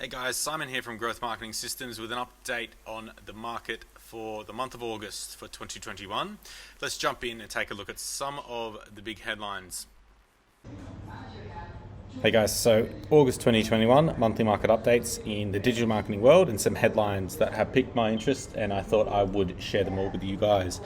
Hey guys, Simon here from Growth Marketing Systems with an update on the market for the month of August for 2021. Let's jump in and take a look at some of the big headlines. Hey guys, so August 2021 monthly market updates in the digital marketing world and some headlines that have piqued my interest, and I thought I would share them all with you guys.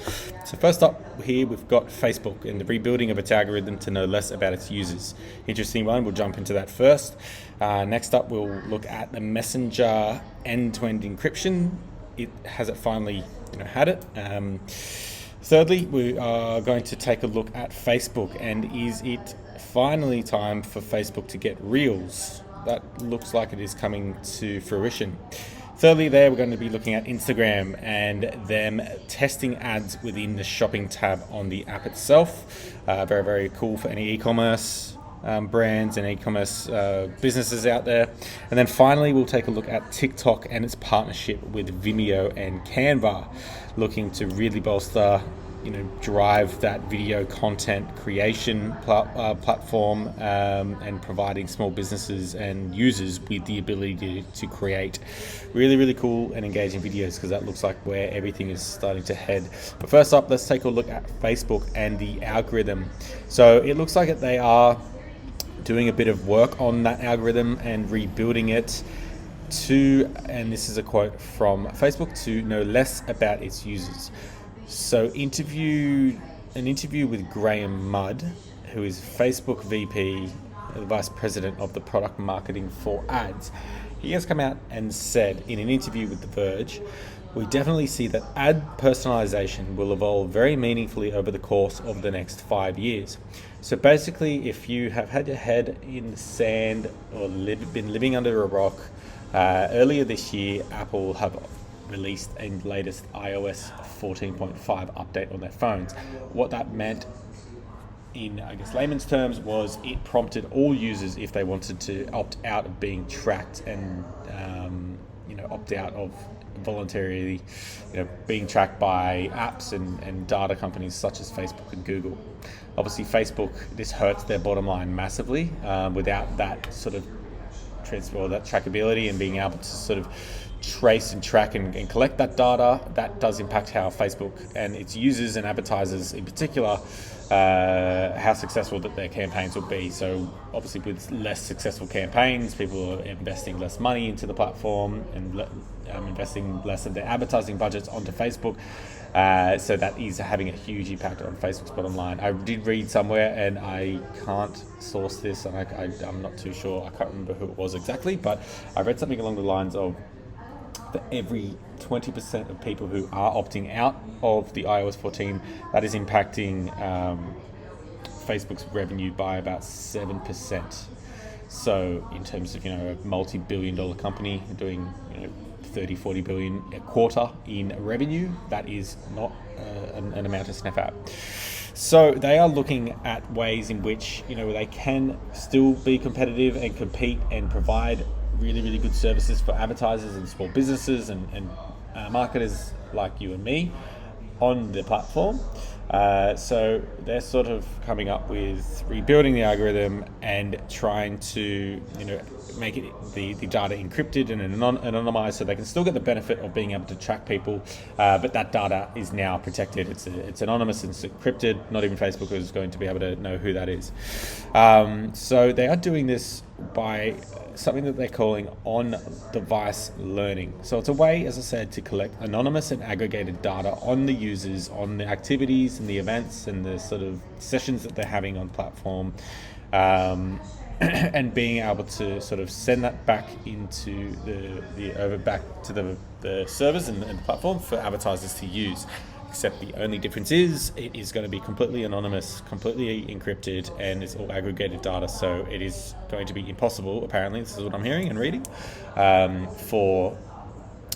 So first up here we've got Facebook and the rebuilding of its algorithm to know less about its users. Interesting one, we'll jump into that first. Next up we'll look at the Messenger end-to-end encryption. It finally had it. Thirdly, we are going to take a look at Facebook, and is it finally time for Facebook to get Reels? That looks like it is coming to fruition. Thirdly, we're going to be looking at Instagram and them testing ads within the shopping tab on the app itself. Very, very cool for any e-commerce brands and e-commerce businesses out there. And then finally, we'll take a look at TikTok and its partnership with Vimeo and Canva, looking to really bolster, drive that video content creation platform, and providing small businesses and users with the ability to create really, really cool and engaging videos, because that looks like where everything is starting to head. But first up, let's take a look at Facebook and the algorithm. So it looks like they are doing a bit of work on that algorithm and rebuilding it and this is a quote from Facebook, to know less about its users. So an interview with Graham Mudd, who is Facebook VP, the Vice President of the Product Marketing for Ads. He has come out and said in an interview with The Verge, "We definitely see that ad personalization will evolve very meaningfully over the course of the next 5 years." So basically, if you have had your head in the sand or been living under a rock, earlier this year, Apple have released a latest iOS 14.5 update on their phones. What that meant in, layman's terms, was it prompted all users, if they wanted to opt out of being tracked and, opt out of voluntarily, being tracked by apps and data companies such as Facebook and Google. Obviously, Facebook, this hurts their bottom line massively. Without that sort of transfer, or that trackability, and being able to sort of trace and track and collect that data, that does impact how Facebook and its users and advertisers in particular, how successful that their campaigns will be. So obviously with less successful campaigns, people are investing less money into the platform and investing less of their advertising budgets onto Facebook. So that is having a huge impact on Facebook's bottom line. I did read somewhere, and I can't source this, and I'm not too sure, I can't remember who it was exactly, but I read something along the lines of that every 20% of people who are opting out of the iOS 14, that is impacting Facebook's revenue by about 7%. So in terms of, a multi-billion-dollar company doing, 30-40 billion a quarter in revenue, that is not an amount to sniff at. So they are looking at ways in which, they can still be competitive and compete and provide really, really good services for advertisers and small businesses and marketers like you and me on the platform. So they're sort of coming up with rebuilding the algorithm and trying to, make it the data encrypted and anonymized, so they can still get the benefit of being able to track people, but that data is now protected. It's anonymous and it's encrypted. Not even Facebook is going to be able to know who that is. So they are doing this by something that they're calling on-device learning. So it's a way, as I said, to collect anonymous and aggregated data on the users, on the activities and the events and the sort of sessions that they're having on platform, and being able to sort of send that back into back to the servers and the platform for advertisers to use. Except the only difference is it is going to be completely anonymous, completely encrypted, and it's all aggregated data. So it is going to be impossible, apparently, this is what I'm hearing and reading, for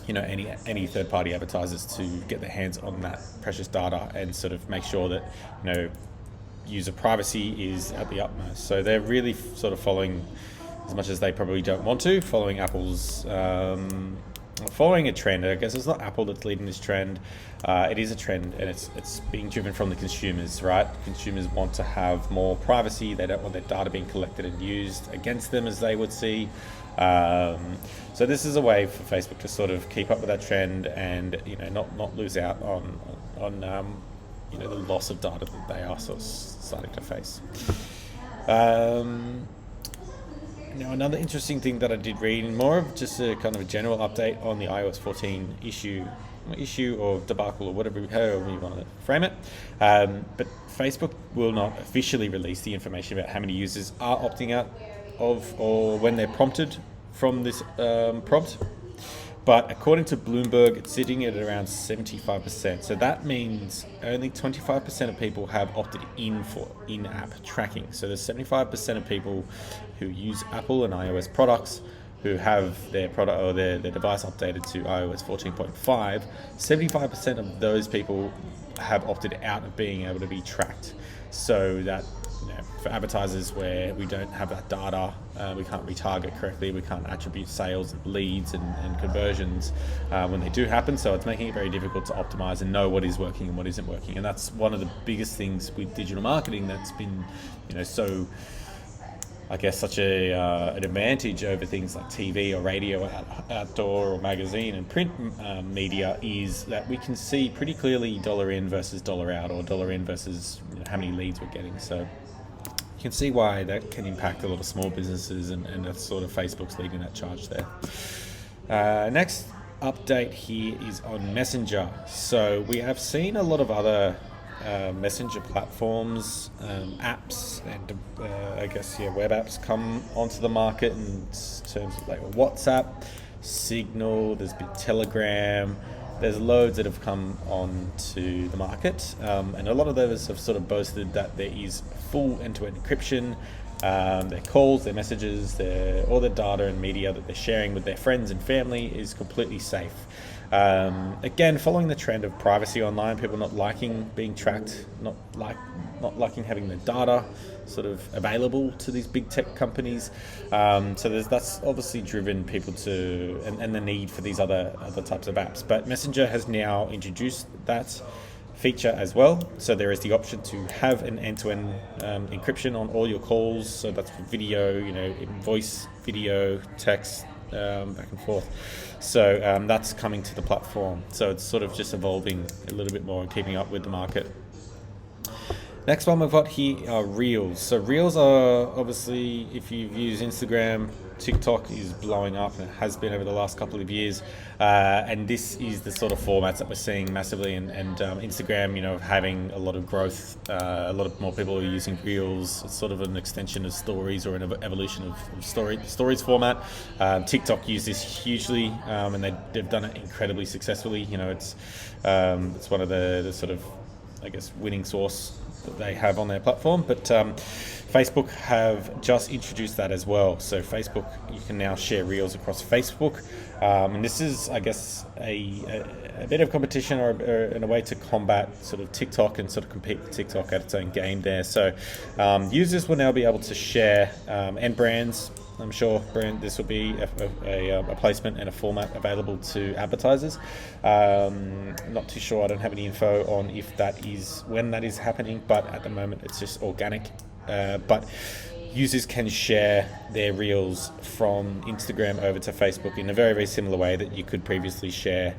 any third-party advertisers to get their hands on that precious data and sort of make sure that user privacy is at the utmost. So they're really sort of following, as much as they probably don't want to, following Apple's following a trend. I guess it's not Apple that's leading this trend. It is a trend, and it's being driven from the consumers, right? Consumers want to have more privacy. They don't want their data being collected and used against them, as they would see. So this is a way for Facebook to sort of keep up with that trend and not lose out on the loss of data that they are sort of starting to face. Now, another interesting thing that I did read, and more of just a kind of a general update on the iOS 14 issue or debacle, or however you want to frame it. But Facebook will not officially release the information about how many users are opting out of, or when they're prompted from this prompt. But according to Bloomberg, it's sitting at around 75%. So that means only 25% of people have opted in for in-app tracking. So there's 75% of people who use Apple and iOS products who have their product or their device updated to iOS 14.5. 75% of those people have opted out of being able to be tracked. So that, for advertisers where we don't have that data, we can't retarget correctly, we can't attribute sales and leads and conversions when they do happen. So it's making it very difficult to optimize and know what is working and what isn't working. And that's one of the biggest things with digital marketing that's been, so I guess such an advantage over things like TV or radio, outdoor or magazine and print media, is that we can see pretty clearly dollar in versus dollar out, or dollar in versus how many leads we're getting. So you can see why that can impact a lot of small businesses, and that's sort of Facebook's leading that charge there. Next update here is on Messenger. So we have seen a lot of other messenger platforms, apps, and web apps come onto the market in terms of like WhatsApp, Signal, there's been Telegram. There's loads that have come onto the market, and a lot of those have sort of boasted that there is full end-to-end encryption. Their calls, their messages, all their data and media that they're sharing with their friends and family is completely safe. Again, following the trend of privacy online, people not liking being tracked, not liking having their data sort of available to these big tech companies. So that's obviously driven people to, and the need for these other types of apps. But Messenger has now introduced that feature as well. So there is the option to have an end-to-end encryption on all your calls. So that's for video, voice, video, text, back and forth. So that's coming to the platform. So it's sort of just evolving a little bit more and keeping up with the market. Next one we've got here are Reels. So Reels are obviously, if you've used Instagram, TikTok is blowing up, and it has been over the last couple of years. And this is the sort of formats that we're seeing massively. And Instagram, having a lot of growth, a lot of more people are using Reels. It's sort of an extension of Stories, or an evolution of Stories format. TikTok use this hugely, and they've done it incredibly successfully. It's one of the sort of, I guess, winning source that they have on their platform. But Facebook have just introduced that as well. So Facebook, you can now share Reels across Facebook, and this is, I guess, a bit of competition or in a way to combat sort of TikTok and sort of compete with TikTok at its own game there. So users will now be able to share, and brands, I'm sure this will be a placement and a format available to advertisers. Not too sure, I don't have any info on when that is happening, but at the moment it's just organic. But users can share their Reels from Instagram over to Facebook in a very, very similar way that you could previously share,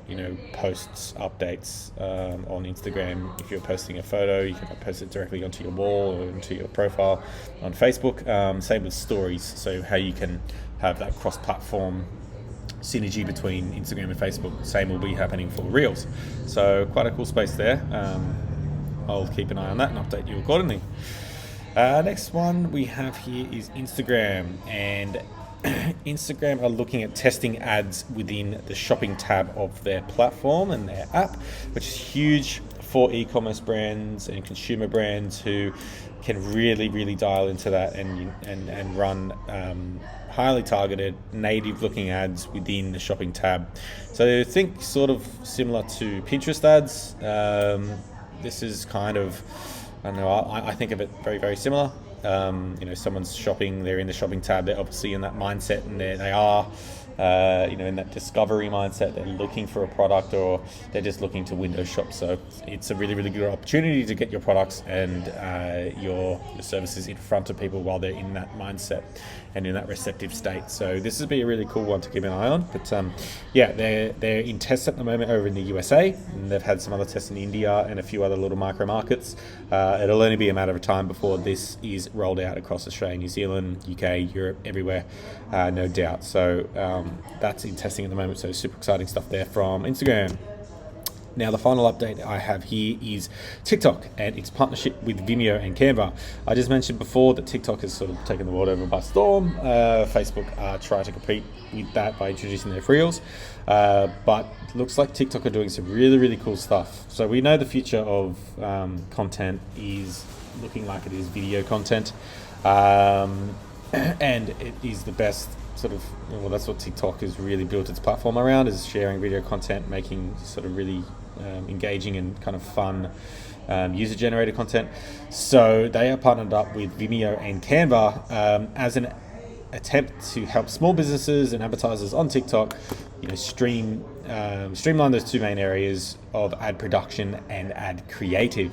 posts, updates on Instagram. If you're posting a photo, you can post it directly onto your wall or into your profile on Facebook. Same with Stories, so how you can have that cross-platform synergy between Instagram and Facebook. Same will be happening for Reels. So quite a cool space there. I'll keep an eye on that and update you accordingly. Next one we have here is Instagram, and Instagram are looking at testing ads within the shopping tab of their platform and their app, which is huge for e-commerce brands and consumer brands who can really, really dial into that and run highly targeted, native-looking ads within the shopping tab. So think sort of similar to Pinterest ads. This is kind of, I don't know, I think of it very, very similar. Someone's shopping, they're in the shopping tab, they're obviously in that mindset, and they are in that discovery mindset. They're looking for a product, or they're just looking to window shop. So it's a really, really good opportunity to get your products and your services in front of people while they're in that mindset and in that receptive state. So this would be a really cool one to keep an eye on. But they're in tests at the moment over in the USA, and they've had some other tests in India and a few other little micro markets. It'll only be a matter of time before this is rolled out across Australia, New Zealand, UK, Europe, everywhere, no doubt. So that's in testing at the moment. So super exciting stuff there from Instagram. Now, the final update I have here is TikTok and its partnership with Vimeo and Canva. I just mentioned before that TikTok has sort of taken the world over by storm. Facebook are trying to compete with that by introducing their Reels. But it looks like TikTok are doing some really, really cool stuff. So we know the future of content is looking like it is video content. And it is the best that's what TikTok has really built its platform around, is sharing video content, making sort of really engaging and kind of fun user-generated content. So they are partnered up with Vimeo and Canva as an attempt to help small businesses and advertisers on TikTok, streamline those two main areas of ad production and ad creative.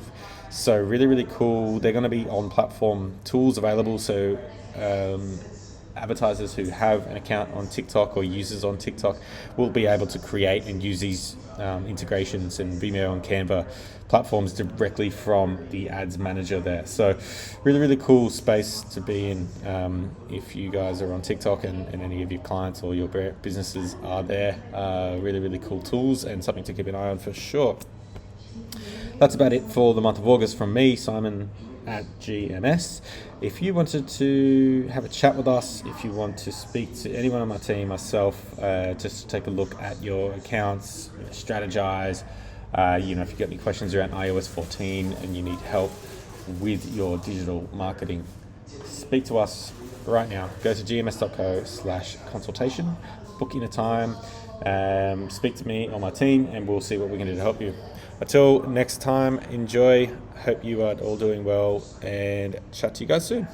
So really, really cool. They're going to be on-platform tools available. So advertisers who have an account on TikTok or users on TikTok will be able to create and use these integrations and Vimeo and Canva platforms directly from the ads manager there. So really, really cool space to be in if you guys are on TikTok and any of your clients or your businesses are there. Really, really cool tools and something to keep an eye on for sure. That's about it for the month of August from me, Simon at GMS. If you wanted to have a chat with us, if you want to speak to anyone on my team, myself, just take a look at your accounts, strategize. If you've got any questions around iOS 14 and you need help with your digital marketing, speak to us right now. Go to gms.co/consultation, book in a time, speak to me or my team, and we'll see what we can do to help you. Until next time, enjoy. Hope you are all doing well, and chat to you guys soon.